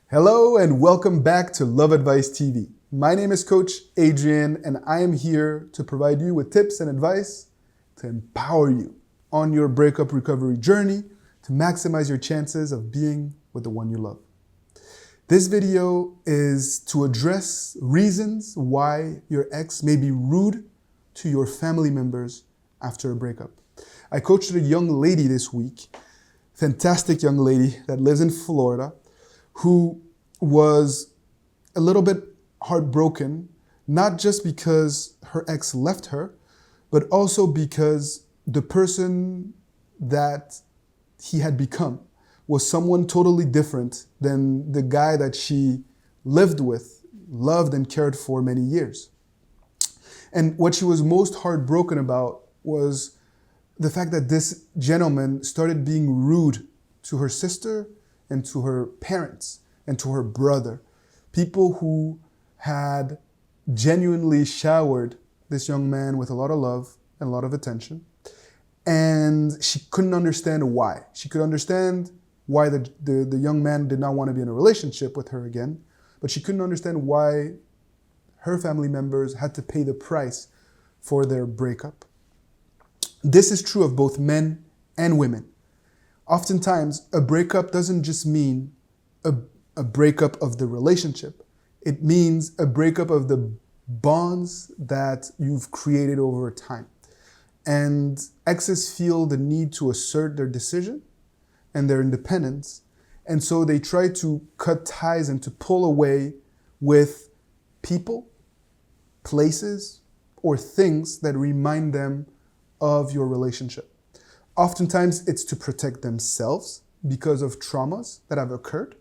Hello and welcome back to Love Advice TV. My name is Coach Adrian and I am here to provide you with tips and advice to empower you on your breakup recovery journey to maximize your chances of being with the one you love. This video is to address reasons why your ex may be rude to your family members after a breakup. I coached a young lady this week, fantastic young lady that lives in Florida, who was a little bit heartbroken, not just because her ex left her, but also because the person that he had become was someone totally different than the guy that she lived with, loved and cared for many years. And what she was most heartbroken about was the fact that this gentleman started being rude to her sister and to her parents and to her brother, people who had genuinely showered this young man with a lot of love and a lot of attention. And she couldn't understand why. She could understand why the young man did not want to be in a relationship with her again, but she couldn't understand why her family members had to pay the price for their breakup. This is true of both men and women. Oftentimes, a breakup doesn't just mean a breakup of the relationship. It means a breakup of the bonds that you've created over time. And exes feel the need to assert their decision and their independence. And so they try to cut ties and to pull away with people, places, or things that remind them of your relationship. Oftentimes, it's to protect themselves because of traumas that have occurred.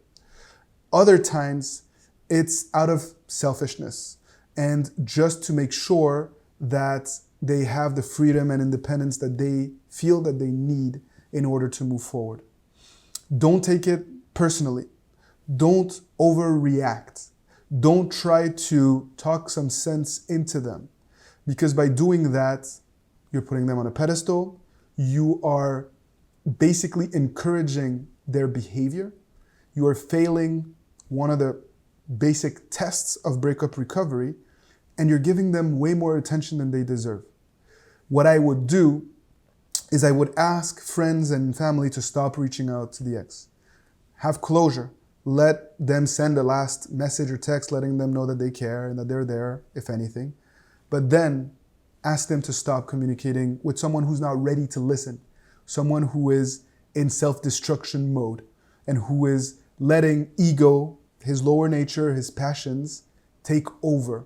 Other times, it's out of selfishness and just to make sure that they have the freedom and independence that they feel that they need in order to move forward. Don't take it personally. Don't overreact. Don't try to talk some sense into them, because by doing that, you're putting them on a pedestal. You are basically encouraging their behavior. You are failing one of the basic tests of breakup recovery, and you're giving them way more attention than they deserve. What I would do is I would ask friends and family to stop reaching out to the ex. Have closure. Let them send a last message or text letting them know that they care and that they're there, if anything. But then ask them to stop communicating with someone who's not ready to listen, someone who is in self-destruction mode and who is letting ego, his lower nature, his passions take over,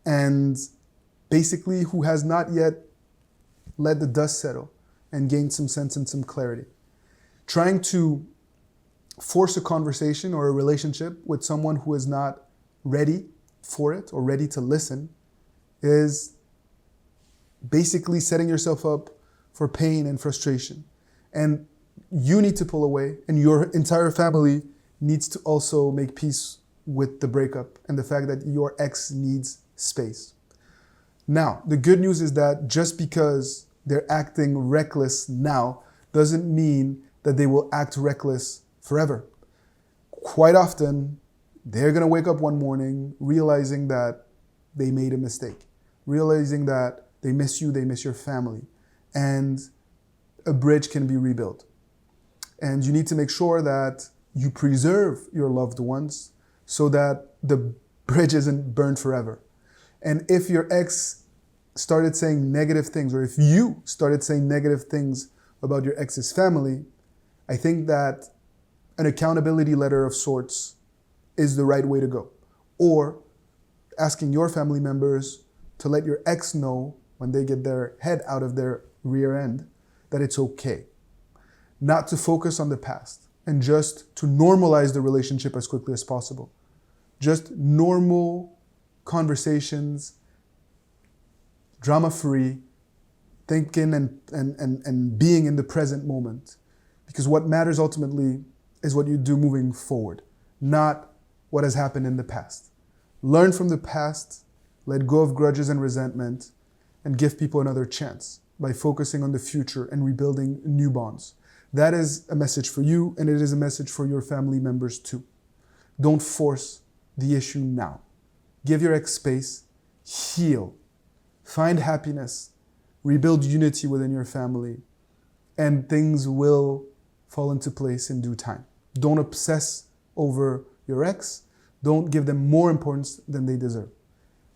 and basically who has not yet let the dust settle and gained some sense and some clarity. Trying to force a conversation or a relationship with someone who is not ready for it or ready to listen is basically setting yourself up for pain and frustration. And you need to pull away, and your entire family needs to also make peace with the breakup and the fact that your ex needs space. Now, the good news is that just because they're acting reckless now doesn't mean that they will act reckless forever. Quite often, they're going to wake up one morning realizing that they made a mistake, realizing that they miss you, they miss your family, and a bridge can be rebuilt. And you need to make sure that you preserve your loved ones so that the bridge isn't burned forever. And if your ex started saying negative things, or if you started saying negative things about your ex's family, I think that an accountability letter of sorts is the right way to go. Or asking your family members to let your ex know when they get their head out of their rear end that it's okay. Not to focus on the past and just to normalize the relationship as quickly as possible. Just normal conversations, drama-free, thinking and being in the present moment. Because what matters ultimately is what you do moving forward, not what has happened in the past. Learn from the past, let go of grudges and resentment, and give people another chance by focusing on the future and rebuilding new bonds. That is a message for you, and it is a message for your family members too. Don't force the issue now. Give your ex space, heal, find happiness, rebuild unity within your family, and things will fall into place in due time. Don't obsess over your ex. Don't give them more importance than they deserve.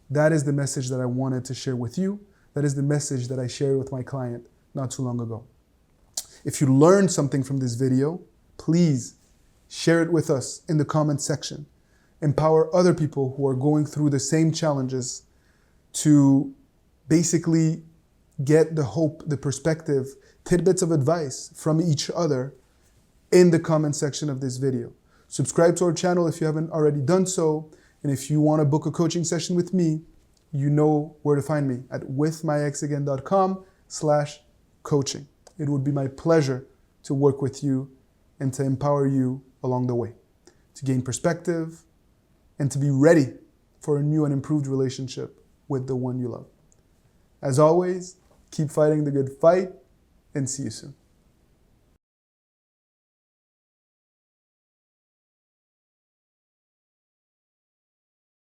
That is the message that I wanted to share with you. That is the message that I shared with my client not too long ago. If you learned something from this video, please share it with us in the comment section. Empower other people who are going through the same challenges to basically get the hope, the perspective, tidbits of advice from each other in the comment section of this video. Subscribe to our channel if you haven't already done so. And if you want to book a coaching session with me, you know where to find me at withmyexagain.com/coaching. It would be my pleasure to work with you and to empower you along the way, to gain perspective and to be ready for a new and improved relationship with the one you love. As always, keep fighting the good fight and see you soon.